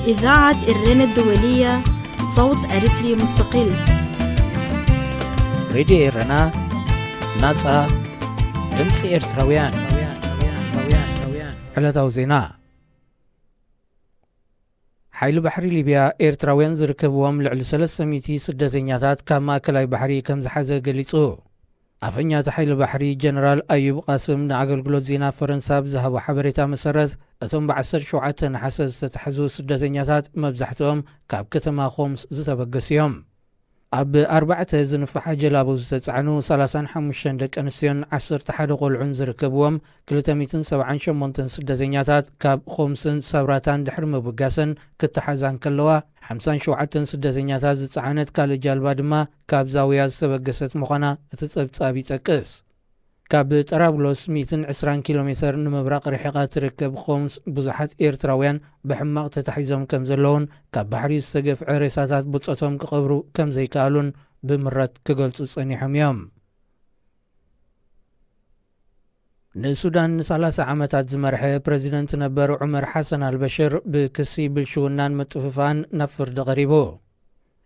إذاعة إيران الدولية صوت أريتري مستقل. راديو إيرانا ناصع دمص إرتراويان حلتاو زينا حيل بحري ليبيا إرتراويان زركبوهم لعل 300 سدتنياتات كاب ماكلاي بحري كم زحزة قليصو أفنيات حيل بحري جنرال أيوب قاسم نعقلقلوت زينا فرنسا بزهبو حبريتا مسرت أثم بعسر شوعات نحسس تتحزو سدتنياتات مبزحتهم كاب كتما خمس زتبقسيهم أب 4 زنفح جلابو زتعنو 35 دق أنسيون 11 قلعون زركبوهم 278 سدتنياتات كاب 5 سبراتان دحر مبقاسن كتحزان كلوا 57 سدتنياتات زتعنت كال جالبا دما كاب زاوية زتبقست مخانا تتصبصابي تقس كاب طرابلس 120 كيلومتر نمبراق رحقات تركب خمس بزحات إيرتراويان بحماق تتحيزهم كم زلون كاب بحري استقف عريساتات بطعتهم كقبرو كم زي كالون بمرات كقلتو صنيحهم يوم نسودان 3 عامتات زمرحة بريزيدنت نبر عمر حسن البشير بكسي بالشونان متففان نفر دغريبو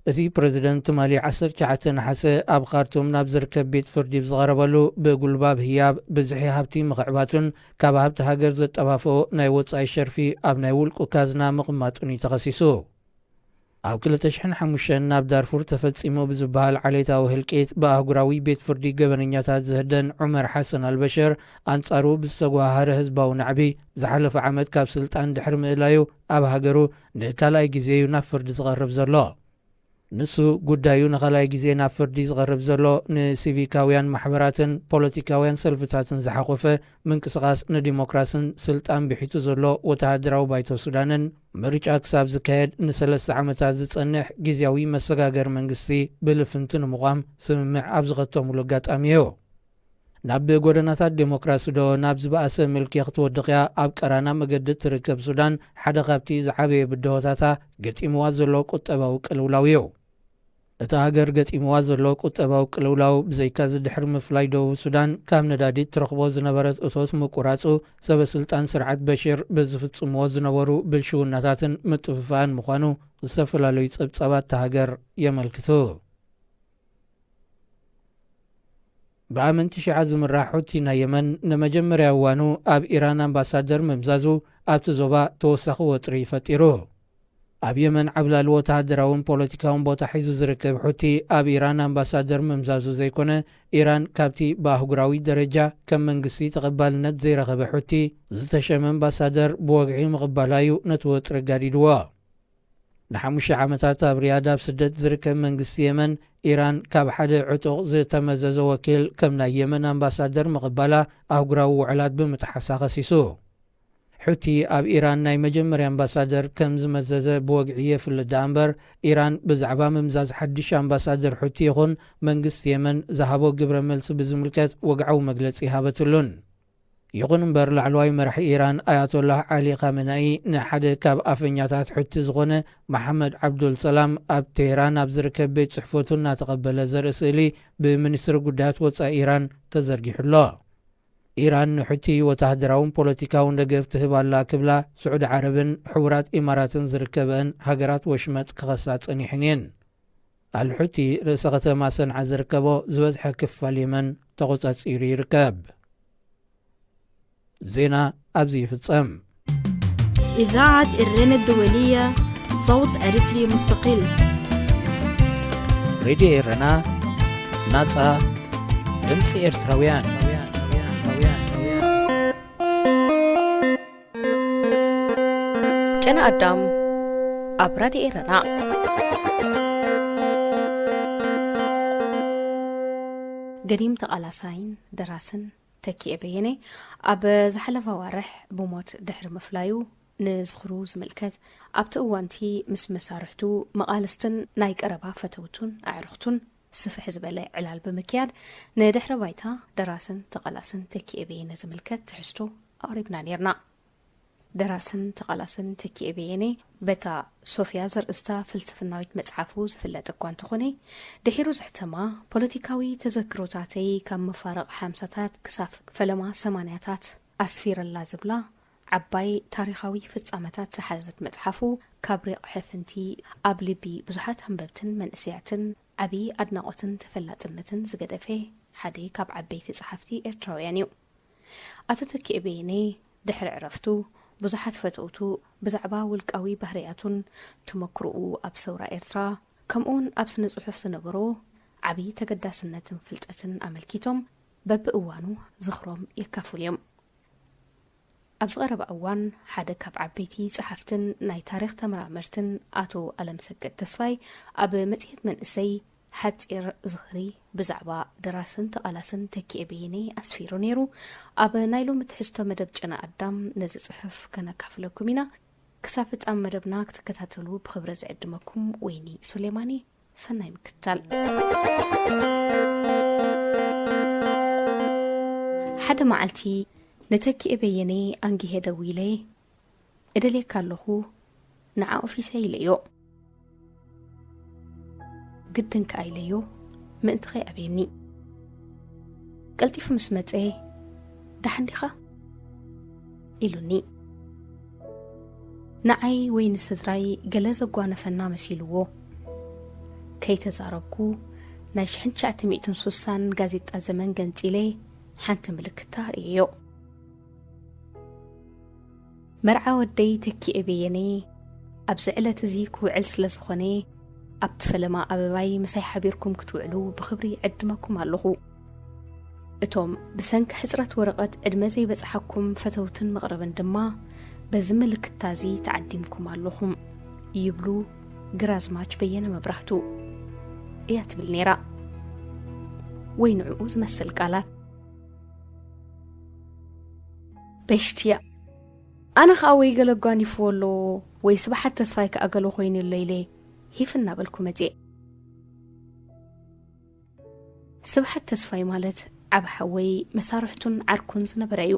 اذي بريزيدنت مالي 19 نحسه اب خارتوم ناب زركب بيت فردي بزغربلو بقلباب هياب بزحي هابتي مقعباتون كاب هابت هاجر زتطبافو ناي وصاي شرفي اب ناي ولقو كازنا مقماطني تخصيصو او كل تشحن حموشن ناب دارفور تفصيمو بزبال عليتاو هلقيت باهغراوي بيت فردي غبنياتات زهدن عمر حسن البشير انصارو بسغواهر حزباو نعبي زحلف عمد كاب سلطان دحر ميلايو اب هاجرو نكالاي غزيو نفرد زغرب زلو نسو قدايو نغلاي جزينا فردي زغرب زلو نسيفيكاويان محبراتن بوليتيكاويان سلفتاتن زحقوفة من كسغاس نديموكراسن سلطان بحيتو زلو وتهدراو بايتو سودانن مريج اكساب زكايد نسلس عمتات زتصنح جزياوي مسغاقر منغستي بلفنتن مقام سممع ابزغتو ملوغات اميو ناب غودناتات ديموكراسي دو ناب زباسه ملكي خطودقيا اب قرانا مگد تركب سودان حدا قبتي زحابي بدهوتاتا گتيموا زلو قطباو قلولاويو اتا هاجر گتيموا زلو قطباو قلولاو بزيكا زدحر مفلاي دو سودان كام ندادي ترخبو زنبرت اتوت مقراصو سب سلطان سرعت بشير بزفصمو زنورو بالشوناتاتن متففان مخانو زفلالو يصبصبات هاجر يملكتو بعمن تشع زمراحوتي نا يمن نمجمر يوانو اب ايران امباسادر ممزازو اب تزوبا توسخ وطري فطيرو اب يمن عبلال وتهدراون بوليتيكاون بوتا حيزو زركب حوتي اب ايران امباسادر ممزازو زيكونه ايران كابتي باهغراوي درجه كم منغسي تقبالنت زي رغب حوتي زتشم امباسادر بوغعي مقبالايو نتوتر غاريدوا نحمش عامتات بريادا بسدت زركب منغسي يمن إيران كاب حدا عطوق زي تمزز وكيل كمنا يمن امباسادر مقبالا أهقراو وعلاد بمتحساق سيسو حوتي اب إيران ناي مجمر امباسادر كم زمزز بوقعية في الدامبر إيران بزعبا ممزاز حدش امباسادر حوتي غن منغس يمن زهبو قبر ملس بزملكات وقعو مقلتي هابتلون يغن بر لعلواي مرح إيران آيات الله علي خامنئي نحد كاب أفنياتات حتي زغنة محمد عبد السلام اب تهران اب زركب بيت صحفوتنا تقبل زرسلي بمنستر قدات وصا إيران تزرقح الله إيران نحتي وتهدراون بوليتيكاون دقف تهبالا كبلا سعود عربن حورات إمارات زركبن هاجرات وشمت كغسات انيحنين الحتي رسغة ما سنع زركبو زبزح كفا اليمن تغسات إيري ركاب زينة أبزي فتصم إذاعة إيران الدولية صوت أريتري مستقل. راديو إيرانا ناصع دمص إرتراويان جنا أدم أبراد إيرانا قديم تقلاسين دراسن تكي بيني اب زحلفا وارح بموت دحر مفلايو نزخرو زملكت ابت اوانتي مس مسارحتو مقالستن ناي قربا فتوتون اعرختون سفح زبله علال بمكياد ندحر بايتا دراسن تقلاسن تكي بيني زملكت تحستو قريبنا نيرنا دراسن تقلاسن تكي بيني بتا صوفيا زرقستا فلسفناويت مصحفو زفلت እኳ እንትኾነ ድሒሩ ዝሕተማ ፖለቲካዊ ተዘክሮታተይ ከም መፋረቕ 50ታት ክሳፍ ፈለማ 80ታት ኣስፊረላ ዝብላ ዓባይ ታሪኻዊ ፍጻመታት ዝሓዘት መጽሓፉ ካብ ሪቕ ሕፍንቲ ኣብ ልቢ ብዙሓት ኣንበብትን መንእስያትን ዓብዪ ኣድናቖትን ተፈላጽነትን ዝገደፈ ሓደ ካብ ዓበይቲ ጸሓፍቲ ኤርትራውያን እዩ። ኣቶ ተኪኤ በየነ ድሕሪ ዕረፍቱ ብዙሓት ፈተውቱ ብዛዕባ ውልቃዊ ባህርያቱን ተመክርኡ ኣብ ሰውራ ኤርትራ ከምኡውን ኣብ ስነ ጽሑፍ ዝነበሮ ዓብዪ ተገዳስነትን ፍልጠትን ኣመልኪቶም በብእዋኑ ዝኽሮም የካፍሉ እዮም። ኣብ ዝቐረበ እዋን ሓደ ካብ ዓበይቲ ጸሓፍትን ናይ ታሪኽ ተመራመርትን ኣቶ ኣለምሰገድ ተስፋይ ኣብ መጽሔት መንእሰይ ሓፂር ዝኽሪ ብዛዕባ ደራስን ተቓላስን ተኪኤ በየነ ኣስፊሩ ነይሩ። ኣብ ናይ ሎሚ ትሕዝቶ መደብ ጨና ኣዳም ነዚ ጽሑፍ ከነካፍለኩም ኢና። ክሳብ ፍጻመ መደብና ክትከታተሉ ብኽብሪ ዝዕድመኩም ወይኒ ሱሌማኒ ሰናይ ምክትታል። ሓደ መዓልቲ ነተኪኤ በየነ አንጊሄ ደው ኢለ እደልየካ ኣለኹ ንዓ ኦፊሰ ኢለዮ ግድን ከ ኢለዮ ምእንቲ ኸይ ኣብየኒ ቀልጢፉ ምስ መፀ ዳሕንዲኻ ኢሉኒ ንዓይ ወይ ንስድራይ ገለ ዘጓነፈና መሲልዎ ከይተዛረብኩ ናይ 1960 ጋዜጣ ዘመን ገንፂለ ሓንቲ ምልክታ ርእዮ መርዓ ወደይ ተኪኤ በየነ ኣብ ዝዕለት እዚ ክውዕል ስለ ዝኾነ ኣብቲ ፈለማ ኣበባይ ምሳይ ሓቢርኩም ክትውዕሉ ብኽብሪ ዕድመኩም ኣለኹ። እቶም ብሰንኪ ሕፅረት ወረቐት ዕድመ ዘይበፅሓኩም ፈተውትን መቕረብን ድማ በዚ ምልክታ እዚ ተዓዲምኩም ኣለኹም ይብሉ ግራዝማች በየነ መብራህቱ እያ ትብል ነይራ። ወይ ንዕኡ ዝመስል ቃላት በሽትያ ኣነ ኸዓ ወይ ገለጓን ይፍወሎ ወይ ስባሓት ተስፋይ ከኣገሎ ኾይኑ ለይለ ሂፍ እናበልኩ መፅእ ስባሓት ተስፋይ ማለት ዓብሓወይ መሳርሕቱን ዓርኩን ዝነበረ እዩ።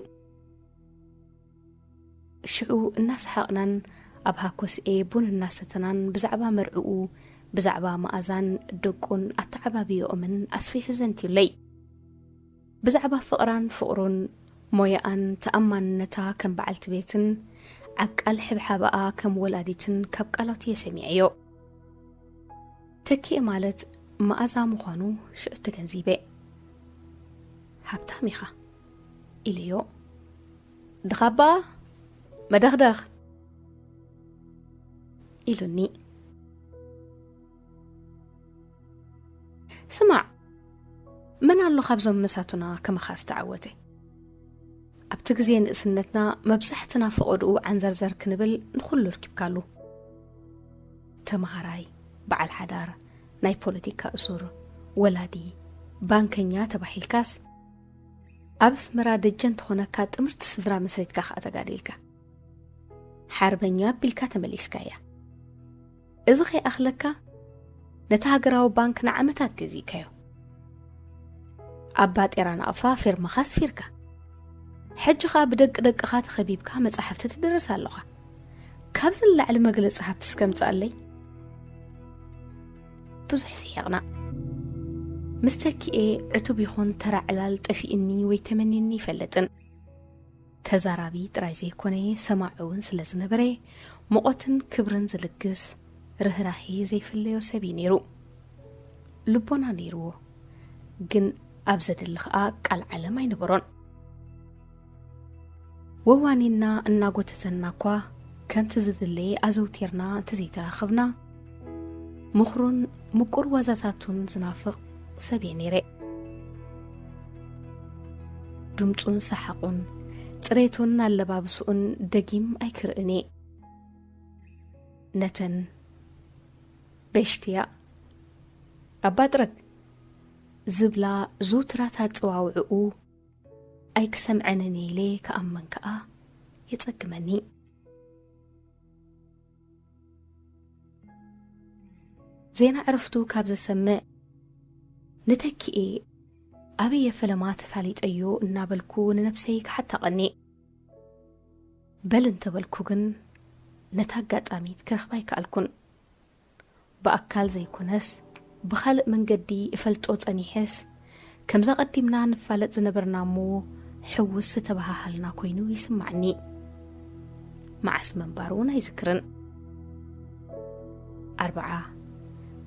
ሽዑ እናስሓቕናን ኣብ ሃኮስኤ ቡን እናሰተናን ብዛዕባ መርዕኡ ብዛዕባ መኣዛን ደቁን ኣተዓባብዮኦምን ኣስፊሑ ዘንቲዩለይ ብዛዕባ ፍቕራን ፍቕሩን ሞያኣን ተኣማንነታ ከም በዓልቲ ቤትን ዓቃል ሕብሓብኣ ከም ወላዲትን ካብ ቃላቱ የሰሚዐዮ። ተኪኤ ማለት መኣዛ ምዃኑ ሽዑ ተገንዚበ ሃብታም ኢኻ ኢልዮ ድኻባ መደኽደኽ ኢሉኒ ስማዕ መን ኣሎ ካብዞም መሳቱና ከመኻ ዝተዓወተ ኣብቲ ግዜ ንእስነትና መብዛሕትና ፈቐድኡ ዓንዘርዘር ክንብል ንኹሉ ርኪብካሉ ተምሃራይ በዓል ሓዳር ናይ ፖለቲካ እሱር ወላዲ ባንከኛ ተባሂልካስ ኣብ ኣስመራ ደጀን ትኾነካ ጥምርቲ ስድራ መስሪትካ ኸኣ ተጋዲልካ ሓርበኛ ቢልካ ተመሊስካ እያ እዚ ኸይኣኽለካ ነታ ሃገራዊ ባንክ ንዓመታት ገዚእካዮ ኣብ ባጤራ ናቕፋ ፊርማኻ ስፊርካ ሕጅኻ ብደቂ ደቅኻ ተኸቢብካ መጻሕፍቲ ትድርስ ኣለኻ ካብዚ ንላዕሊ መግለፂ ሃብቲ እስከምፅኣለይ ብዙሕ ሲሕቕና ምስ ተኪኤ ዕቱብ ይኹን ተራዕላል ጠፊእኒ ወይ ተመኒኒ ይፈለጥን ተዛራቢ ጥራይ ዘይኮነ ሰማዕ እውን ስለ ዝነበረ ሙቐትን ክብርን ዝልግስ ርህራሄ ዘይፍለዮ ሰብ እዩ ነይሩ። ልቦና ነይርዎ ግን ኣብ ዘድሊ ኸኣ ቃል ዓለም ኣይነበሮን። ወዋኒና እናጐተተና እኳ ከምቲ ዝድለየ ኣዘውቲርና እንተዘይተራኸብና ምኽሩን ምቁር ዋዛታቱን ዝናፍቕ ሰብ እየ ነይረ። ድምፁን ሰሓቁን ጽሬቱን ኣለባብስኡን ደጊም ኣይክርእኔ ነተን በሽትያ ኣባጥረግ ዝብላ ዙትራት ኣጽዋውዕኡ ኣይክሰምዐነን ኢለ ከኣመን ከኣ የጸግመኒ። ዜና ዕረፍቱ ካብ ዝሰምዕ ንተኪኤ ኣበየ ፈለማ ተፋሊጠዮ እናበልኩ ንነፍሰይ ክሓታቐኒ በል እንተበልኩ ግን ነታ ኣጋጣሚት ክረኽባ ይከኣልኩን ብኣካል ዘይኮነስ ብኻልእ መንገዲ እፈልጦ ጸኒሐስ ከምዛ ቀዲምና ንፋለጥ ዝነበርና እሞ ሕውስ ተባሃሃልና ኮይኑ ይስማዕኒ። معس منبارون يذكرن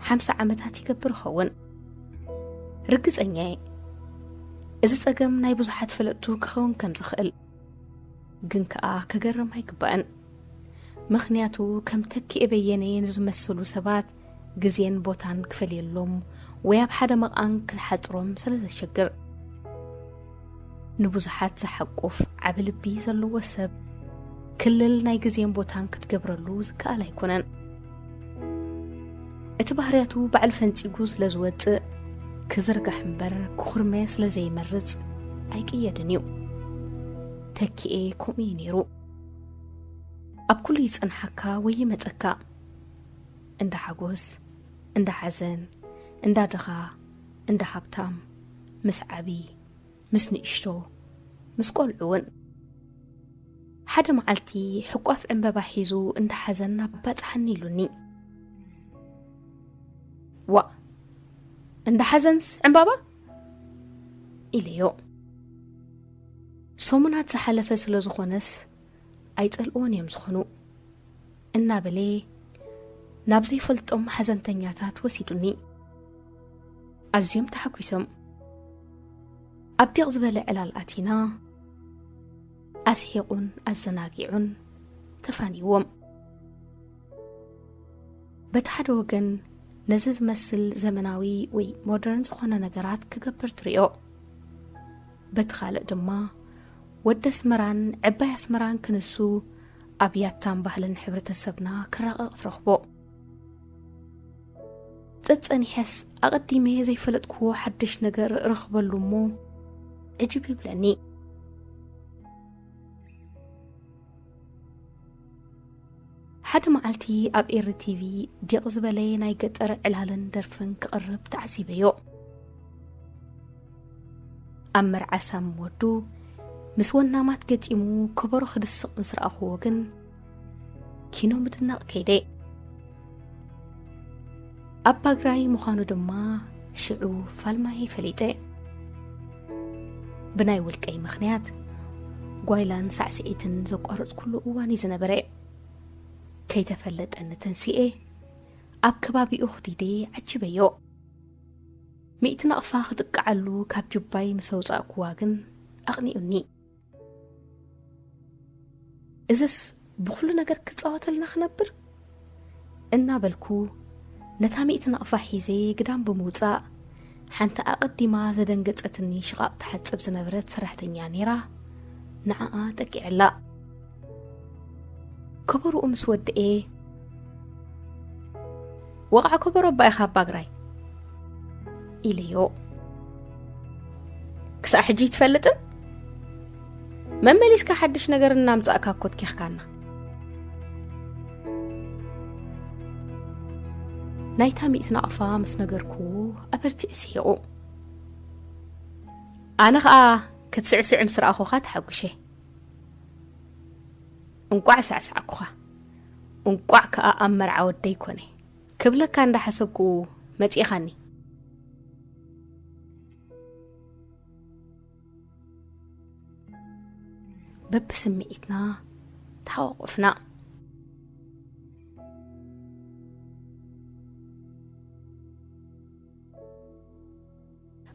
50 عمتات يكبر خون ركز أني إذا سأقم ناي بزحات فلقتو كخون كم زخقل جنكا كجرم هيك بقن مخنياتو كم تكي إبيانين زمسلو سبات جزين بوتان كفلي اللوم وياب حدا مقان كحطرم سلازة شجر نبزحات زحقوف عبل بيزا اللو وسب كلل ناي جزين بوتان كتقبر اللو زكا لا يكونن اتبهرياتو بعل فنتيقوز لزوات كزرقح مبر كخرميس لزي مرز ايكي يدنيو تكي كومي نيرو اب كل يسأن حكا ويمتأكا اندا حقوس اندا حزن اندا دخا اندا حبتام مس عبي مس نئشتو مس قلعون حدا معلتي حقوف عنبابا حيزو اندا حزننا باتحني لوني اندا حزنس عنبابا إليو سومنات سحلفة سلوزخونس أيتقلقون يمزخونو إنا بلي نابزي فلتم حزن تنياتات وسيدوني أزيوم تحكويسم أبدي غزبالي على الأتينا أسحيقون الزناقيعون تفانيوم بتحد وقن نزز مسل زمناوي وي مودرن زخونا نقرات كقبر تريو بتخالق دما ود اسمران عباي اسمران كنسو أبياتان بحلن حبرة السبنا كراغ ترخبو تتساني حس أقديمي زي فلتكو حدش نقر رخب اللومو عجيبي بلاني حد معلتي أب إير تيفي دي غزبالي ناي قطر علالن درفن كقرب تعسيبيو أمر عسام ودو مسونا ما تقديمو كبرو خد السق مصر أخو وقن كينو مدناق كيدي أبا قراي مخانو دما شعو فالماهي فليتي بناي والكي مخنيات قويلان سعسعيتن زوك أرز كله أواني زنبري كي تفلت أن تنسيئي أب كبابي أخدي دي عجبيو مئتنا أفاق دقعلو كاب جباي مسوز أكواغن أغني أني إذس بخلو نقر كتصوات لنا خنبر إنا بالكو نتا مئتنا أفاحي زي قدام بموزاء حانتا أقدي ما زدنقت أتني شغاء تحت بزنبرت سرحتن يانيرا نعا تكي علا كبرو مسود إيه وقع كبرو بايخاب باقراي إليو كسا حجي تفلتن ما مليس كحدش نقر النام زاكا كود كيخكانا نايتا ميتنا أفا مس نقركو أبرتي عسيقو أنا خا كتسعسع مصر أخو خات حقوشي انقوع سعسع أخوها انقوع كأمر عود ديكوني كبلا كان دا حسبكو متيخاني بسميتنا تحوقفنا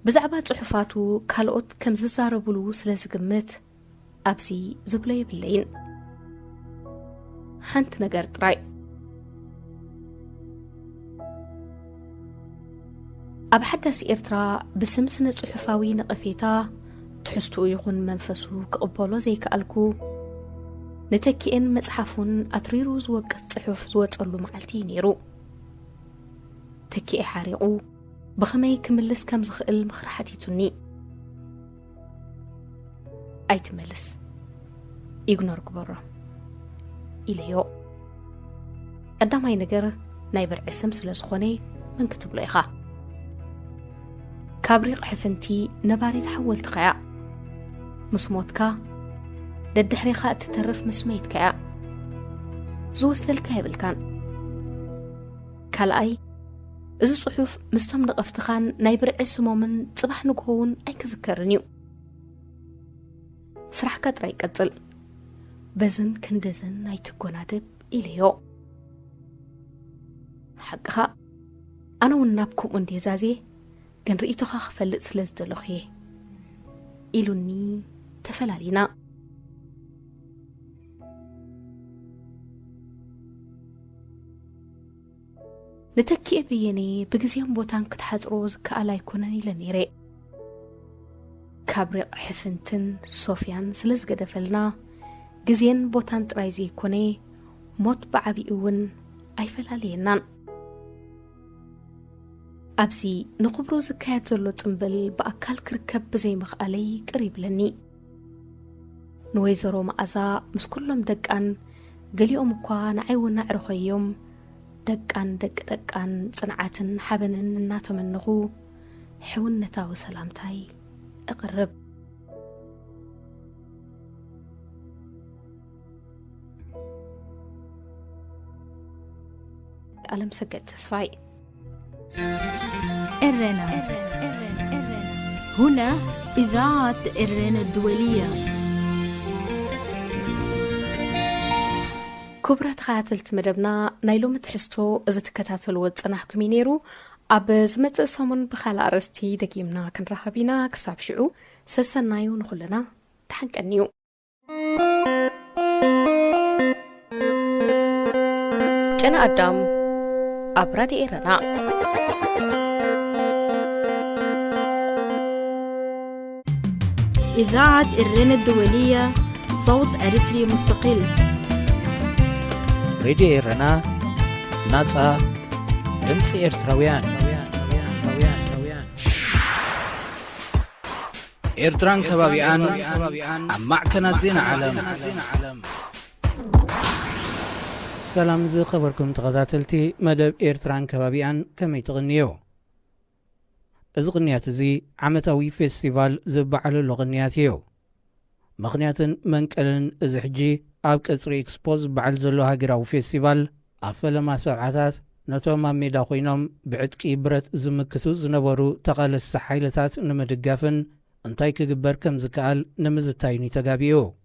بزعبات صحفاتو كالوت كم ززاربلو سلازقمت أبسي زبلي باللين حنت نقرت راي أب حدث إرترا بسمسنة صحفاوي نقفيتا تحستو يغن منفسو كقبولو زي كألكو نتكئن مصحفون أتريرو زوق صحف زوطلو معلتي نيرو تكئ حارقو بخمي كملس كم زخقل مخرحتيتوني أي تملس إيغنور كبرا إليو قدامي نقر نايبر عسم سلسخوني من كتب ليخا كابريق حفنتي نباري تحول تقيا مسموتكا ددحريخا تترف مسميتكا زوست للكايبل كان كالأي إذا صحوف مستهم نقفتخان نايبر عسمو من صباح نقهون أي كذكرنيو سرح كاتراي كتزل በዝን ክንደዝን ኣይትጎናድብ ኢልዮ ሓቅኻ ኣነ እውን ናብ ከምኡ እንዴዛዜ ግን ርኢቶኻ ክፈልጥ ስለ ዝደለኹ እየ ኢሉኒ ተፈላሊና ንተኪእ ብየኔ ብግዚኦም ቦታን ክትሓፅሮ ዝከኣል ኣይኮነን ኢለ ነይረ ካብ ሪቕ ሕፍንትን ሶፍያን ስለ ዝገደፈልና ግዜን ቦታን ጥራይ ዘይኮነ ሞት ብዓብኡ እውን ኣይፈላለየናን ኣብዚ ንኽብሩ ዝካየድ ዘሎ ጽምብል ብኣካል ክርከብ ብዘይምኽኣለይ ቅር ይብለኒ ንወይዘሮ መዓዛ ምስ ኩሎም ደቃን ገሊኦም እኳ ንዓይ እውን ኣዕርኸዮም ደቃን ደቃን ጽንዓትን ሓበንን እናተመንኹ ሕውነታዊ ሰላምታይ أقرب ألم سجد تسفاي إرنا هنا إذاعة إرنا الدولية كبرت خاتلت مدبنا نايلو متحستو إذا تكتاتلو وتصنحكم ينيرو أب زمت الصمون بخال أرستي دقيمنا كن رهبينا كساب شعو سسنايو نخلنا تحنك النيو جنا أدام أبراد إيرنا إذاعة إرنا الدولية صوت أريتري مستقل راديو إيرنا ناتا دمس إيرتراويان إيرتران كبابيان معكنا زين عالم سلام زي خبركم تغذاتلتي مدب إيرتران كبابيان كما يتغنيو إذ غنيات زي عمتاوي فيستيفال زبعلو لغنياتيو مغنياتن منكالن إذ حجي أب كسري إكسبوز بعل زلو هاقراو فيستيفال أفلما سبعاتات نتوما ميدا خوينوم بعدك إبرت زمكتو زنبورو تغالس حيلتات نمدقافن انتاي كجبر كم زكال نمزتايني تقابيو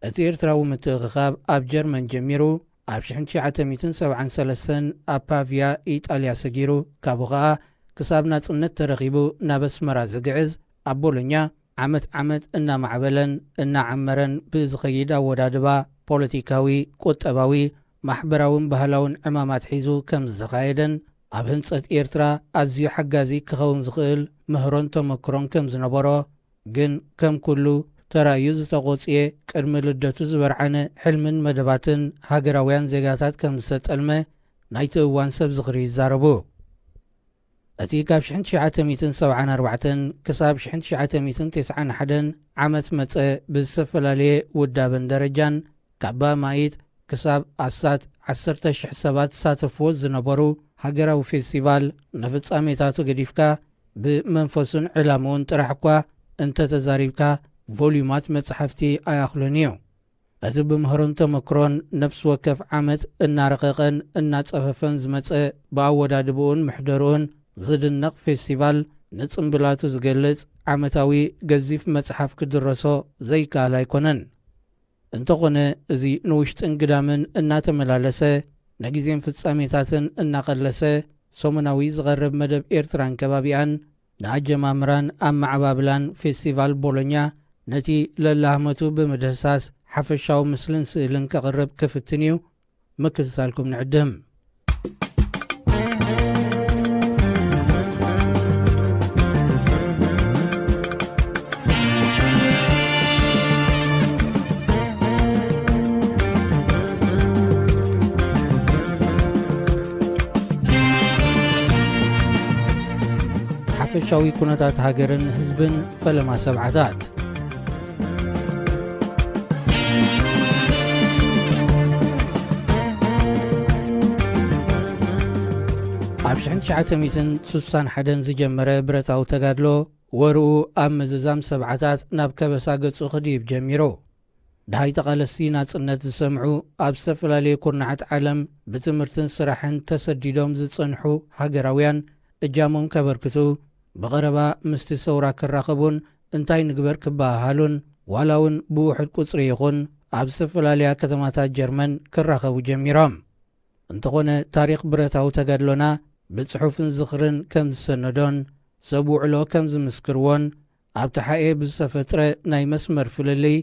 أتير تراو متغخاب أب جرمن جميرو أب شحن شعاتا 273 أب بافيا إيطاليا سجيرو كابوغا كسابنا تنت ترغيبو نابس مرازق عز أب بولونيا عمت إنا معبلن إنا عمرن بزغيدا ودادبا بوليتيكاوي قطباوي محبراون بهلاون عمامات حيزو كم زغايدن أب هنصت إيرترا أزيو حقازي كخون زغيل مهرون تمكرون كم زنبورو جن كم كلو ترايوز تغوصيه كرم لدتو زبرعانه حلمن مدباتن هاقراويان زيغاتات كم ستقلمه نايتو وان سب زغري زاربو أتي كاب شحن شعاتا 274 كساب شحن شعاتا 291 عمت متأ بالسفلالي ودابن درجان كعبا مايت كساب عصات 10,000 حسابات ساتفوز زنبورو هاقراو فيستيفال نفت ساميتاتو قديفكا بمنفسون علامون ترحكوا انت تزاريبكا فوليومات متصحفتي اياخلونيو أزب مهرون تمكرون نفس وكف عمت انا رقيقن انا تصففن زمتأ باودا دبون محضرون زدنق فيستيفال نتصن بلاتو زقلت عمتاوي قزيف متصحف كدرسو زي كالا يكونن انتقنا زي نوشت انقدامن انا تملالسة نجزين في الساميتاتن انا قلسة سومناوي زغرب مدب إيرتران كبابيان نعجم أمران أم عبابلان فيستيفال بولونيا نتي للهمتو بمدهساس حفشاو مسلن سئلن كغرب كفتنيو مكسالكم نعدهم حفشاوي كونتات هاجرن حزبن فلما سبعتات عبشحن شعاتا 261 زجمرة برتاو تقادلو ورؤو أم مززام سبعتات ناب كبسا قدسو خديب جميرو دهاي تقالسينا تسنة تسمعو أب سفلالي كورنعات عالم بتمرتن سراحن تسديدوم زتصنحو هاجراويان اجامون كبركتو بغربا مستسورا كراقبون انتاي نقبر كباهالون ولاون بوحد قصري يخون ኣብ ዝተፈላለያ ከተማታት ጀርመን ክራኸቡ ጀሚሮም። እንተኾነ ታሪክ ብረታዊ ተጋድሎና ብጽሑፍን ዝኽርን ከም ዝሰነዶን ሰብ ውዕሎ ከም ዝምስክርዎን ኣብ ተሓኤ ብዝተፈጥረ ናይ መስመር ፍልልይ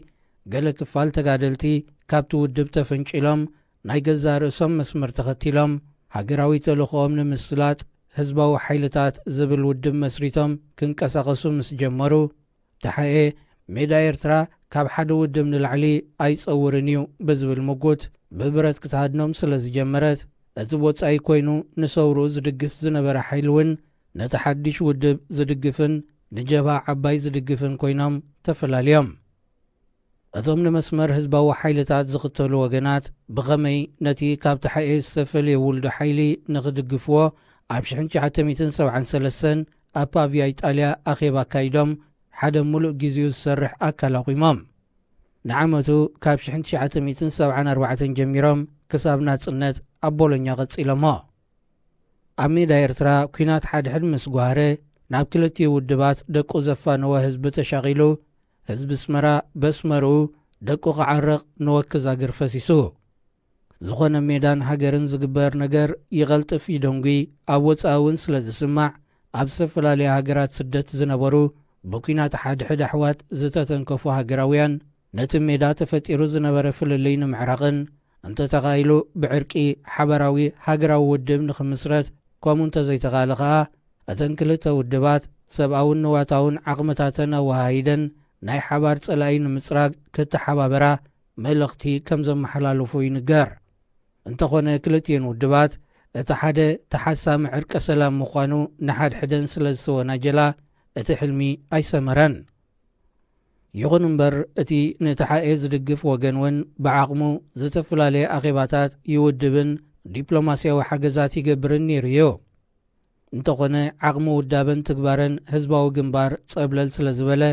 ገለ ክፋል ተጋደልቲ ካብቲ ውድብ ተፈንጪሎም ናይ ገዛ ርእሶም መስመር ተኸቲሎም ሃገራዊ ተልእኾኦም ንምስላጥ ህዝባዊ ሓይልታት ዝብል ውድብ መስሪቶም ክንቀሳቐሱ ምስ ጀመሩ ተሓኤ ሜዳ ኤርትራ ካብ ሓደ ውድብ ንላዕሊ ኣይጸውርን እዩ ብዝብል ምጉት ብብረት ክትሃድኖም ስለ ዝጀመረት እቲ ወጻኢ ኮይኑ ንሰውሩ ዝድግፍ ዝነበረ ሓይሊ እውን ነቲ ሓድሽ ውድብ ዝድግፍን ንጀብሃ ዓባይ ዝድግፍን ኮይኖም ተፈላለዮም። እቶም ንመስመር ህዝባዊ ሓይልታት ዝኽተሉ ወገናት ብኸመይ ነቲ ካብ ተሓኤ ዝተፈልየ ውልዶ ሓይሊ ንኽድግፍዎ ኣብ 1973 ኣብ ፓቪያ ኢጣልያ ኣኼባ ኣካይዶም ሓደ ሙሉእ ጊዜኡ ዝሰርሕ ኣካል ኣቑሞም። ንዓመቱ ካብ 1974 ጀሚሮም ክሳብ ናጽነት ኣብ ቦሎኛ ቐጺሎሞ። ኣብ ሜዳ ኤርትራ ኩናት ሓድሕድ ምስ ጓህረ ናብ ክልቲኡ ውድባት ደቁ ዘፋነወ ህዝቢ ተሻቒሉ ህዝቢ ስመራ በስመርኡ ደቁ ኸዓርቕ ንወክዝ ኣገር ፈሲሱ። ዝኾነ ሜዳን ሃገርን ዝግበር ነገር ይቐልጥፍ ይደንጉ ኣብ ወፃእውን ስለ ዝስማዕ ኣብ ዝተፈላለየ ሃገራት ስደት ዝነበሩ ብኩናት ሓድሕድ ኣሕዋት ዝተተንከፉ ሃገራውያን ነቲ ሜዳ ተፈጢሩ ዝነበረ ፍልልይ ንምዕራቕን እንተተኻኢሉ ብዕርቂ ሓበራዊ ሃገራዊ ውድብ ንኽምስረት ከምኡ እንተዘይተኻለ ኸዓ እተን ክልተ ውድባት ሰብኣውን ንዋታውን ዓቕምታተን ኣወሃሂደን ናይ ሓባር ጸላኢ ንምጽራግ ክተሓባበራ መልእኽቲ ከም ዘመሓላልፉ ይንገር። እንተኾነ ክልቲአን ውድባት እቲ ሓደ ተሓሳሚ ዕርቀ ሰላም ምዃኑ ንሓድሕደን ስለ ዝተወናጀላ እቲ ሕልሚ ኣይሰመረን። ይኹን እምበር እቲ ንተሓኤ ዝድግፍ ወገን እውን ብዓቕሙ ዝተፈላለየ ኣኼባታት ይውድብን ዲፕሎማስያዊ ሓገዛት ይገብርን ነይሩ እዩ። እንተኾነ ዓቕሚ ውዳበን ትግባረን ህዝባዊ ግንባር ጸብለል ስለ ዝበለ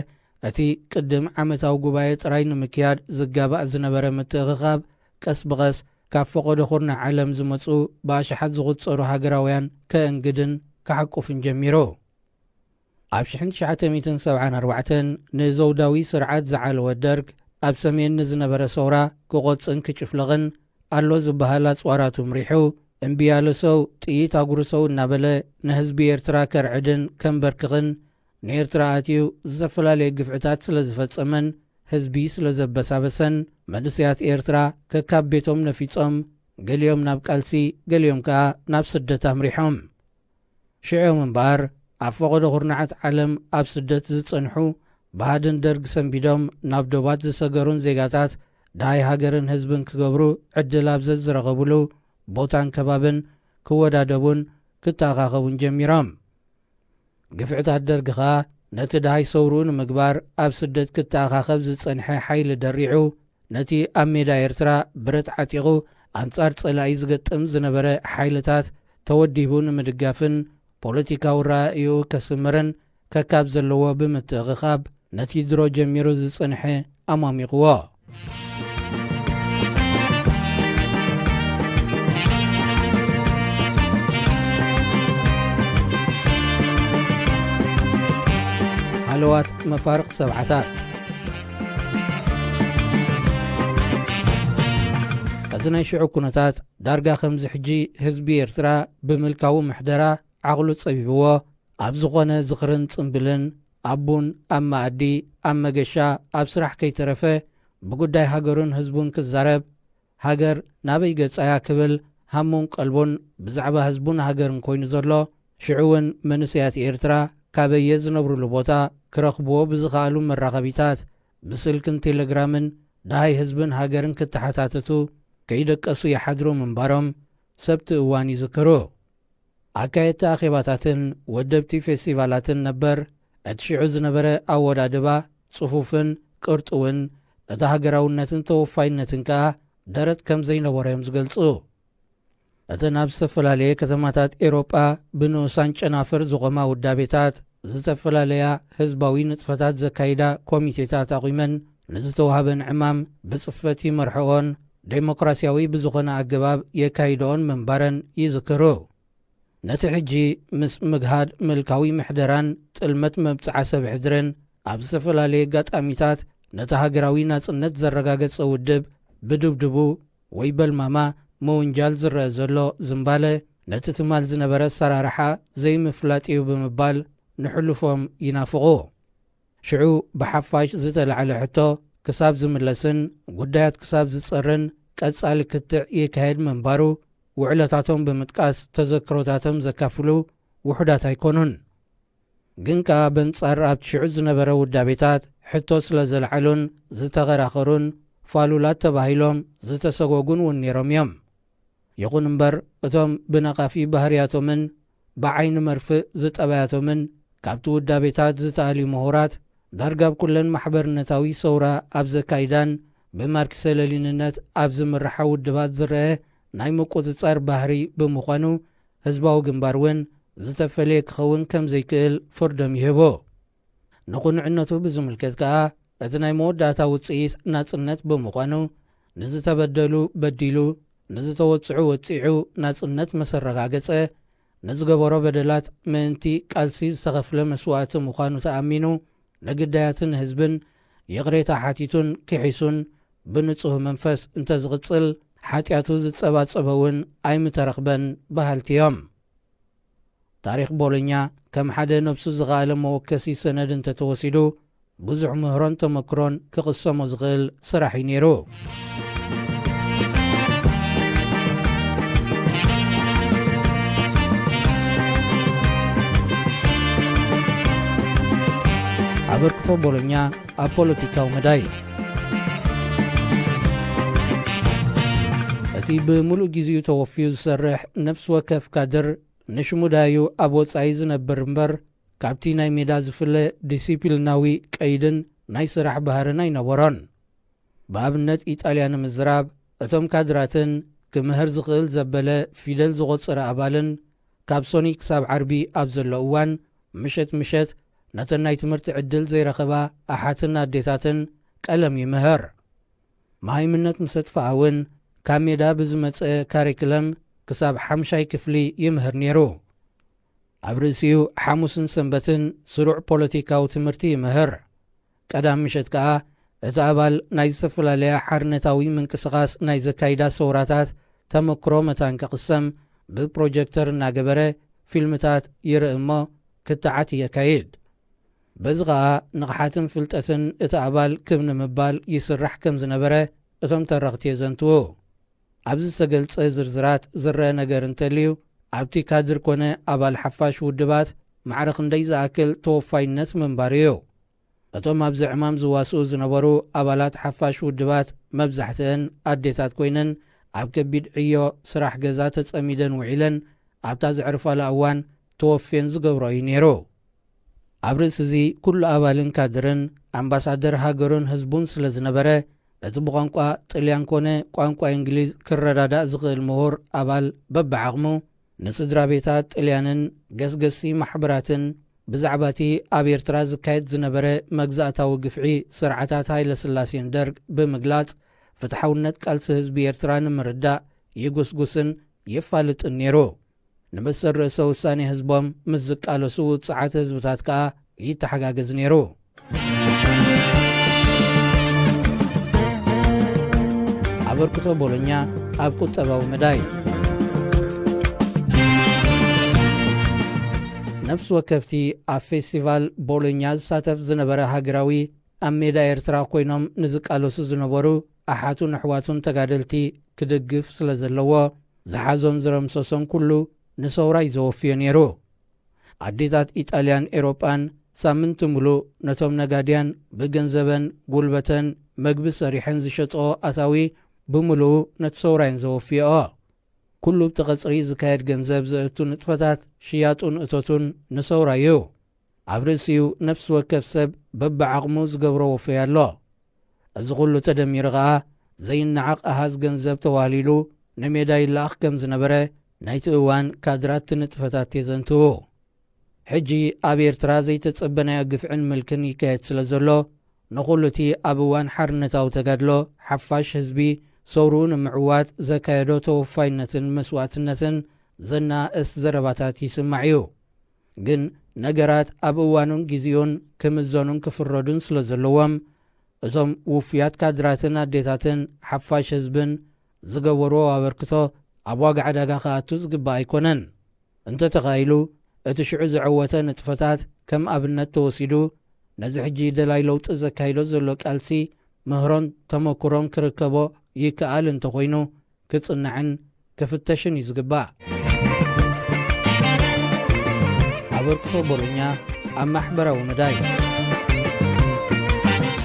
እቲ ቅድም ዓመታዊ ጉባኤ ጥራይ ንምክያድ ዝጋባእ ዝነበረ ምትእኽኻብ ቀስ ብቐስ ካብ ፈቐዶ ኹርና ዓለም ዝመፁ ብኣሽሓት ዝቝጸሩ ሃገራውያን ከእንግድን ክሓቁፍን ጀሚሩ። ኣብ 1974 ንዘውዳዊ ስርዓት ዝዓለወ ደርግ ኣብ ሰሜን ንዝነበረ ሰውራ ክቖፅን ክጭፍለቕን ኣሎ ዝበሃል ኣጽዋራቱ ምሪሑ እምቢያለ ሰው ጥይት ኣጉርሰው እናበለ ንህዝቢ ኤርትራ ከርዕድን ከምበርክኽን ንኤርትራ ኣትዩ ዝተፈላለየ ግፍዕታት ስለ ዝፈጸመን ህዝቢ ስለ ዘበሳበሰን መንእሰያት ኤርትራ ከካብ ቤቶም ነፊጾም ገሊኦም ናብ ቃልሲ ገሊኦም ከዓ ናብ ስደት ኣምሪሖም። ሽዑም እምበኣር ኣብ ፈቐዶ ኹርናዓት ዓለም ኣብ ስደት ዝጸንሑ ባህድን ደርጊ ሰንቢዶም ናብ ዶባት ዝሰገሩን ዜጋታት ዳሃይ ሃገርን ህዝብን ክገብሩ ዕድል ኣብዘት ዝረኸብሉ ቦታን ከባብን ክወዳደቡን ክተኣኻኸቡን ጀሚሮም። ግፍዕታት ደርጊ ኸኣ ነቲ ዳሃይ ሰውሩኡ ንምግባር ኣብ ስደት ክተኣኻኸብ ዝጸንሐ ሓይሊ ደሪዑ ነቲ ኣብ ሜዳ ኤርትራ ብረት ዓጢቑ ኣንጻር ጸላኢ ዝገጥም ዝነበረ ሓይልታት ተወዲቡ ንምድጋፍን ፖለቲካዊ ራእዩ ከስምርን ከካብ ዘለዎ ብምትእኽኻብ ነቲ ድሮ ጀሚሩ ዝጸንሐ ኣማሚቕዎ። ሃለዋት መፋርቕ ሰብዓታት እዚ ናይ ሽዑ ኩነታት ዳርጋ ከምዚ ሕጂ ህዝቢ ኤርትራ ብምልካዊ ምሕደራ ዓቕሉ ጸቢብዎ ኣብ ዝኾነ ዝኽርን ጽምብልን ኣቡን ኣብ ማኣዲ ኣብ መገሻ ኣብ ስራሕ ከይተረፈ ብጉዳይ ሃገሩን ህዝቡን ክዛረብ ሃገር ናበይ ገጻያ ክብል ሃሙን ቀልቡን ብዛዕባ ህዝቡን ሃገርን ኮይኑ ዘሎ ሽዑውን መንእሰያት ኤርትራ ካበየ ዝነብሩሉ ቦታ ክረኽብዎ ብዝኸኣሉ መራኸቢታት ብስልክን ቴሌግራምን ዳሃይ ህዝብን ሃገርን ክተሓታተቱ ከይደቀሱ ይሓድሩ ምንባሮም ሰብቲ እዋን ይዝክሩ። ኣካየቲ ኣኼባታትን ወደብቲ ፌስቲቫላትን ነበር እቲ ሽዑ ዝነበረ ኣወዳድባ ጽፉፍን ቅርጡውን እቲ ሃገራውነትን ተወፋይነትን ከዓ ደረት ከም ዘይነበሮዮም ዝገልጹ። እተን ኣብ ዝተፈላለየ ከተማታት ኤሮጳ ብንኡሳን ጨናፍር ዝቖማ ውዳቤታት ዝተፈላለያ ህዝባዊ ንጥፈታት ዘካይዳ ኮሚቴታት ኣቑመን ንዝተዋሃበን ዕማም ብጽፈት ይመርሕዎን ዴሞክራስያዊ ብዝኾነ ኣገባብ የካይድኦን ምንባረን ይዝክሩ። ነቲ ሕጂ ምስ ምግሃድ ምልካዊ ምሕደራን ጥልመት መብጽዓ ሰብ ሕድርን ኣብ ዝተፈላለየ ጋጣሚታት ነቲ ሃገራዊ ናጽነት ዘረጋገጸ ውድብ ብድብድቡ ወይ በልማማ መወንጃል ዝረአ ዘሎ ዝምባለ ነቲ ትማል ዝነበረ ሰራርሓ ዘይምፍላጥ እዩ ብምባል ንሕልፎም ይናፍቑ። ሽዑ ብሓፋሽ ዝተለዓለ ሕቶ ክሳብ ዝምለስን ጉዳያት ክሳብ ዝጸርን ቀጻሊ ክትዕ ይካየድ ምንባሩ ውዕለታቶም ብምጥቃስ ተዘክሮታቶም ዘካፍሉ ውሑዳት ኣይኮኑን። ግን ከዓ በንጻር ኣብቲ ሽዑ ዝነበረ ውዳቤታት ሕቶ ስለ ዘለዓሉን ዝተኸራኸሩን ፋሉላት ተባሂሎም ዝተሰጎጉን እውን ነይሮም እዮም። ይኹን እምበር እቶም ብነቓፊ ባህርያቶምን ብዓይኒ መርፍእ ዝጠባያቶምን ካብቲ ውዳቤታት ዝተኣልዩ ምሁራት ዳርጋብ ኩለን ማሕበርነታዊ ሰውራ ኣብ ዘካይዳን ብማርክሰ ለሊንነት ኣብ ዝምርሓ ውድባት ዝርአ ናይ ምቁፅጻር ባህሪ ብምዃኑ ህዝባዊ ግንባር እውን ዝተፈለየ ክኸውን ከም ዘይክእል ፍርዶም ይህቦ። ንቑንዕነቱ ብዝምልከት ከዓ እቲ ናይ መወዳእታ ውፅኢት ናጽነት ብምዃኑ ንዝተበደሉ በዲሉ ንዝተወፅዑ ወፂዑ ናጽነት መሰረጋገጸ ንዝገበሮ በደላት ምእንቲ ቃልሲ ዝተኸፍለ መስዋዕቲ ምዃኑ ተኣሚኑ ንግዳያትን ህዝብን የቕሬታ ሓቲቱን ክሒሱን ብንጹህ መንፈስ እንተዝቕጽል ሓጢኣቱ ዝጸባጸበውን ኣይምተረኽበን በሃልቲ እዮም። ታሪኽ ቦሎኛ ከም ሓደ ነብሱ ዝኸኣለ መወከሲ ሰነድ እንተተወሲዱ ብዙሕ ምህሮን ተመክሮን ክቕሰሞ ዝኽእል ስራሕ እዩ ነይሩ። ኣበርክቶ ቦሎኛ ኣብ ፖለቲካዊ መዳይ እቲ ብምሉእ ጊዜኡ ተወፊዩ ዝሰርሕ ነፍሲ ወከፍ ካድር ንሽሙዳዩ ኣብ ወጻኢ ዝነብር እምበር ካብቲ ናይ ሜዳ ዝፍለ ዲሲፕሊናዊ ቀይድን ናይ ስራሕ ባህርን ኣይነበሮን። ብኣብነት ኢጣልያ ንምዝራብ እቶም ካድራትን ክምህር ዝኽእል ዘበለ ፊደል ዝቖፅረ ኣባልን ካብ ሶኒ ክሳብ ዓርቢ ኣብ ዘሎ እዋን ምሸት ነተን ናይ ትምህርቲ ዕድል ዘይረኸባ ኣሓትን ኣዴታትን ቀለም ይምህር። መሃይምነት ምስ ኣጥፍኣ እውን ካብ ሜዳ ብዝመፀ ካሪክለም ክሳብ 5ይ ክፍሊ ይምህር ነይሩ። ኣብ ርእሲኡ ሓሙስን ሰንበትን ስሩዕ ፖለቲካዊ ትምህርቲ ይምህር። ቀዳም ምሸት ከዓ እቲ ኣባል ናይ ዝተፈላለያ ሓርነታዊ ምንቅስቓስ ናይ ዘካይዳ ሰውራታት ተመክሮ መታን ክቕሰም ብፕሮጀክተር እናገበረ ፊልምታት ይርኢ እሞ ክትዓት የካይድ። በዚ ከዓ ንቕሓትን ፍልጠትን እቲ ኣባል ክብ ንምባል ይስራሕ ከም ዝነበረ እቶም ተረኽቲ የዘንትዎ። ኣብዚ ዝተገልጸ ዝርዝራት ዝረአ ነገር እንተልዩ ኣብቲ ካድር ኮነ ኣባል ሓፋሽ ውድባት ማዕረ ክንደይ ዝኣክል ተወፋይነት ምንባር እዩ። እቶም ኣብዚ ዕማም ዝዋስኡ ዝነበሩ ኣባላት ሓፋሽ ውድባት መብዛሕትአን ኣዴታት ኮይነን ኣብ ከቢድ ዕዮ ስራሕ ገዛ ተጸሚደን ውዒለን ኣብታ ዘዕርፋላ እዋን ተወፍየን ዝገብሮ እዩ ነይሩ። ኣብ ርእሲ እዚ ኩሉ ኣባልን ካድርን ኣምባሳደር ሃገሩን ህዝቡን ስለ ዝነበረ እቲ ብቋንቋ ጥልያን ኮነ ቋንቋ እንግሊዝ ክረዳዳእ ዝኽእል ምሁር ኣባል በብዓቕሙ ንስድራ ቤታት ጥልያንን ገስገሲ ማሕበራትን ብዛዕባ እቲ ኣብ ኤርትራ ዝካየድ ዝነበረ መግዛእታዊ ግፍዒ ስርዓታት ሃይለ ስላሴን ደርግ ብምግላጽ ፍትሓውነት ቃልሲ ህዝቢ ኤርትራ ንምርዳእ ይጉስጉስን ይፋልጥን ነይሩ። ንመሰል ርእሰ ውሳኔ ህዝቦም ምስ ዝቃለሱ ውፅዓት ህዝብታት ከዓ ይተሓጋገዝ ነይሩ። ኣበርክቶ ቦሎኛ ኣብ ቁጠባዊ መዳይ ነፍሲ ወከፍቲ ኣብ ፌስቲቫል ቦሎኛ ዝሳተፍ ዝነበረ ሃገራዊ ኣብ ሜዳ ኤርትራ ኮይኖም ንዝቃለሱ ዝነበሩ ኣሓቱን ኣሕዋቱን ተጋደልቲ ክድግፍ ስለ ዘለዎ ዝሓዞም ዝረምሰሶም ኩሉ ንሰውራይ ዘወፍዮ ነይሩ። ኣዴታት ኢጣልያን ኤሮጳን ሳምንቲ ሙሉእ ነቶም ነጋድያን ብገንዘበን ጉልበተን መግቢ ሰሪሐን ዝሸጥኦ ኣታዊ ብምሉኡ ነቲ ሰውራይን ዘወፍዮ። ኩሉ ብተቐፅሪ ዝካየድ ገንዘብ ዘእቱ ንጥፈታት ሽያጡን እቶቱን ንሰውራይ እዩ። ኣብ ርእሲኡ ነፍሲ ወከፍ ሰብ በብዓቕሙ ዝገብሮ ወፍዮ ኣሎ። እዚ ኩሉ ተደሚሩ ከዓ ዘይነዓቕ ኣሃዝ ገንዘብ ተዋህሊሉ ንሜዳ ይለኣኽ ከም ዝነበረ ናይቲ እዋን ካድራት ትንጥፈታት የዘንትዉ። ሕጂ ኣብ ኤርትራ ዘይተጸበናዮ ግፍዕን ምልክን ይካየድ ስለ ዘሎ ንኹሉ እቲ ኣብ እዋን ሓርነታዊ ተጋድሎ ሓፋሽ ህዝቢ ሰውርኡ ንምዕዋት ዘካየዶ ተወፋይነትን መስዋዕትነትን ዘናእስ ዘረባታት ይስማዕ እዩ። ግን ነገራት ኣብ እዋኑን ጊዜኡን ክምዘኑን ክፍረዱን ስለ ዘለዎም እዞም ውፍያት ካድራትን ኣዴታትን ሓፋሽ ህዝብን ዝገበርዎ ኣበርክቶ ኣብ ዋጋ ዕዳጋ ከኣቱ ዝግባእ ኣይኮነን። እንተተኻኢሉ እቲ ሽዑ ዝዕወተ ንጥፈታት ከም ኣብነት ተወሲዱ ነዚ ሕጂ ደላይ ለውጢ ዘካይዶ ዘሎ ቃልሲ ምህሮን ተመክሮን ክርከቦ ይከኣል እንተኾይኑ ክጽንዕን ክፍተሽን እዩ ዝግባእ። ኣበርክቶ ቦሎኛ ኣብ ማሕበራዊ መዳይ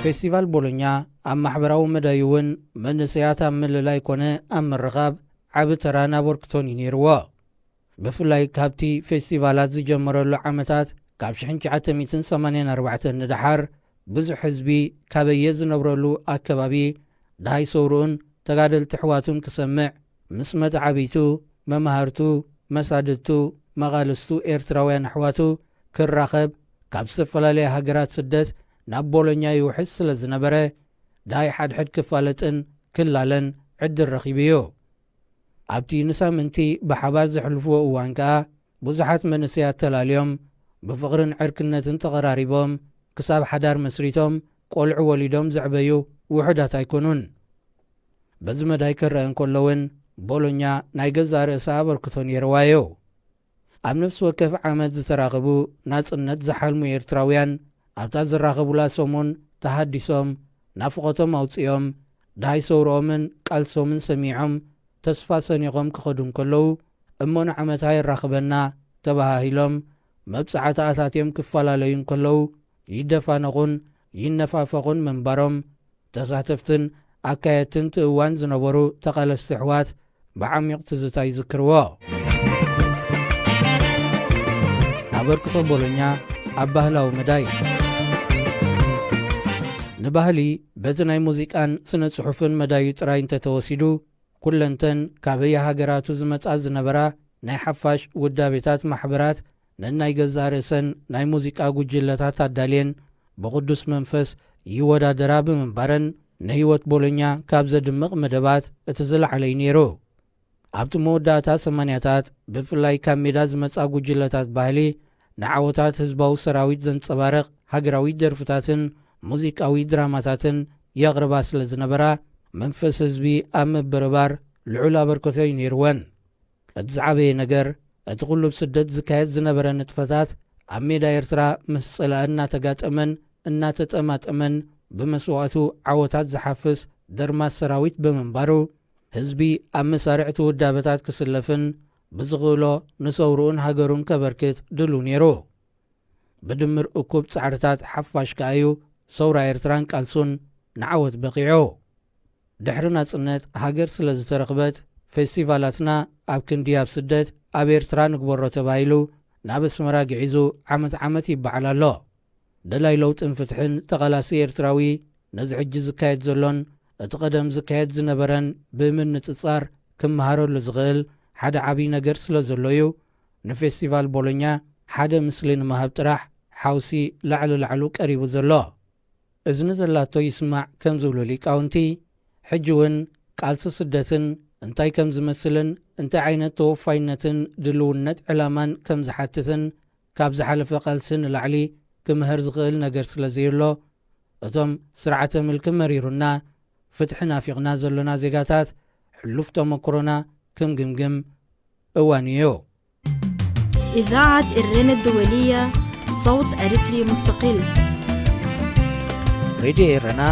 ፌስቲቫል ቦሎኛ ኣብ ማሕበራዊ መዳይ እውን መንእሰያት ኣብ ምልላይ ኮነ ኣብ ምርኻብ ዓብ ተራን ኣበርክቶን እዩ ነይርዎ። ብፍላይ ካብቲ ፌስቲቫላት ዝጀመረሉ ዓመታት ካብ 1984 ንድሓር ብዙሕ ህዝቢ ካበየ ዝነብረሉ ኣከባቢ ዳሃይ ሰውሩኡን ተጋደልቲ ኣሕዋቱን ክሰምዕ ምስ መትዓቢቱ መምሃርቱ መሳድቱ መቓልስቱ ኤርትራውያን ኣሕዋቱ ክራኸብ ካብ ዝተፈላለየ ሃገራት ስደት ናብ ቦሎኛ ይውሕዝ ስለ ዝነበረ ዳሃይ ሓድሕድ ክፋለጥን ክላለን ዕድል ረኺቡ እዩ። ኣብቲ ንሳምንቲ ብሓባር ዘሕልፍዎ እዋን ከኣ ብዙሓት መንእሰያት ተላልዮም ብፍቕርን ዕርክነትን ተቐራሪቦም ክሳብ ሓዳር መስሪቶም ቆልዑ ወሊዶም ዘዕበዩ ውሑዳት ኣይኮኑን። በዚ መዳይ ክርአ እንከሎውን ቦሎኛ ናይ ገዛ ርእሳ ኣበርክቶ ነይርዋዮ። ኣብ ነፍሲ ወከፍ ዓመት ዝተራኸቡ ናጽነት ዝሓልሙ ኤርትራውያን ኣብታ ዝራኸቡላ ሰሙን ተሃዲሶም ናፍቖቶም ኣውፂኦም ዳሃይ ሰውሮኦምን ቃልሶምን ሰሚዖም ተስፋ ሰኒቖም ክኸዱ እንከለዉ እሞን ዓመታ ይራኽበና ተባሂሎም መብፅዓት ኣታትዮም ክፈላለዩ እንከለዉ ይደፋነቑን ይነፋፈቑን ምንባሮም ተሳተፍትን ኣካየትን ትእዋን ዝነበሩ ተቓለስቲ ኣሕዋት ብዓሚቕ ትዝታ ይዝክርዎ። ኣበርክቶ ቦሎኛ ኣብ ባህላዊ መዳይ ንባህሊ በቲ ናይ ሙዚቃን ስነ ጽሑፍን መዳዩ ጥራይ እንተተወሲዱ ኩለንተን ካበየ ሃገራቱ ዝመጻ ዝነበራ ናይ ሓፋሽ ውዳቤታት ማሕበራት ነናይ ገዛ ርእሰን ናይ ሙዚቃ ጉጅለታት ኣዳልየን ብቕዱስ መንፈስ ይወዳደራ ብምንባረን ንህይወት ቦሎኛ ካብ ዘድምቕ መደባት እቲ ዝለዓለ እዩ ነይሩ። ኣብቲ መወዳእታ 80ታት ብፍላይ ካብ ሜዳ ዝመጻ ጉጅለታት ባህሊ ንዓወታት ህዝባዊ ሰራዊት ዘንጸባርቕ ሃገራዊ ደርፍታትን ሙዚቃዊ ድራማታትን የቕርባ ስለ ዝነበራ መንፈስ ህዝቢ ኣብ ምብርባር ልዑል ኣበርክቶ እዩ ነይርወን። እቲ ዝዓበየ ነገር እቲ ቁሉብ ስደት ዝካየድ ዝነበረ ንጥፈታት ኣብ ሜዳ ኤርትራ ምስ ጽላእ እናተጋጠመን እናተጠማጠመን ብመስዋዕቱ ዓወታት ዝሓፍስ ደርማት ሰራዊት ብምንባሩ ህዝቢ ኣብ መሳርዕቲ ውዳበታት ክስለፍን ብዝኽእሎ ንሰውሩኡን ሃገሩን ከበርክት ድሉ ነይሩ። ብድምር እኩብ ጻዕርታት ሓፋሽ ከኣዩ ሰውራ ኤርትራን ቃልሱን ንዓወት በቂዑ። ድሕሪ ናጽነት ሃገር ስለ ዝተረኽበት ፌስቲቫላትና ኣብ ክንዲ ኣብ ስደት ኣብ ኤርትራ ንግበሮ ተባሂሉ ናብ ኣስመራ ግዒዙ ዓመት ይበዓል ኣሎ። ደላይ ለውጥን ፍትሕን ተቐላሲ ኤርትራዊ ነዚ ሕጂ ዝካየድ ዘሎን እቲ ቀደም ዝካየድ ዝነበረን ብምንጽጻር ክመሃረሉ ዝኽእል ሓደ ዓብዪ ነገር ስለ ዘሎ እዩ ንፌስቲቫል ቦሎኛ ሓደ ምስሊ ንምሃብ ጥራሕ ሓውሲ ላዕሉ ቀሪቡ ዘሎ። እዝኒ ዘላቶ ይስማዕ ከም ዝብሉ ሊቃውንቲ ሕጂ እውን ቃልሲ ስደትን እንታይ ከም ዝመስልን እንታይ ዓይነት ተወፋይነትን ድልውነት ዕላማን ከም ዝሓትትን ካብ ዝሓለፈ ቃልሲ ንላዕሊ ክምህር ዝኽእል ነገር ስለ ዘየሎ እቶም ስርዓተ ምልኪ መሪሩና ፍትሒ ናፊቕና ዘሎና ዜጋታት ሕሉፍ ተመክሮና ክንግምግም እዋን እዩ። إذاعة الرن الدولية صوت أريتري مستقل ሬድዮ ኤረና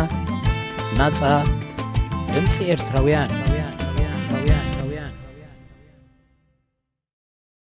ናጻ ድምፂ ኤርትራውያን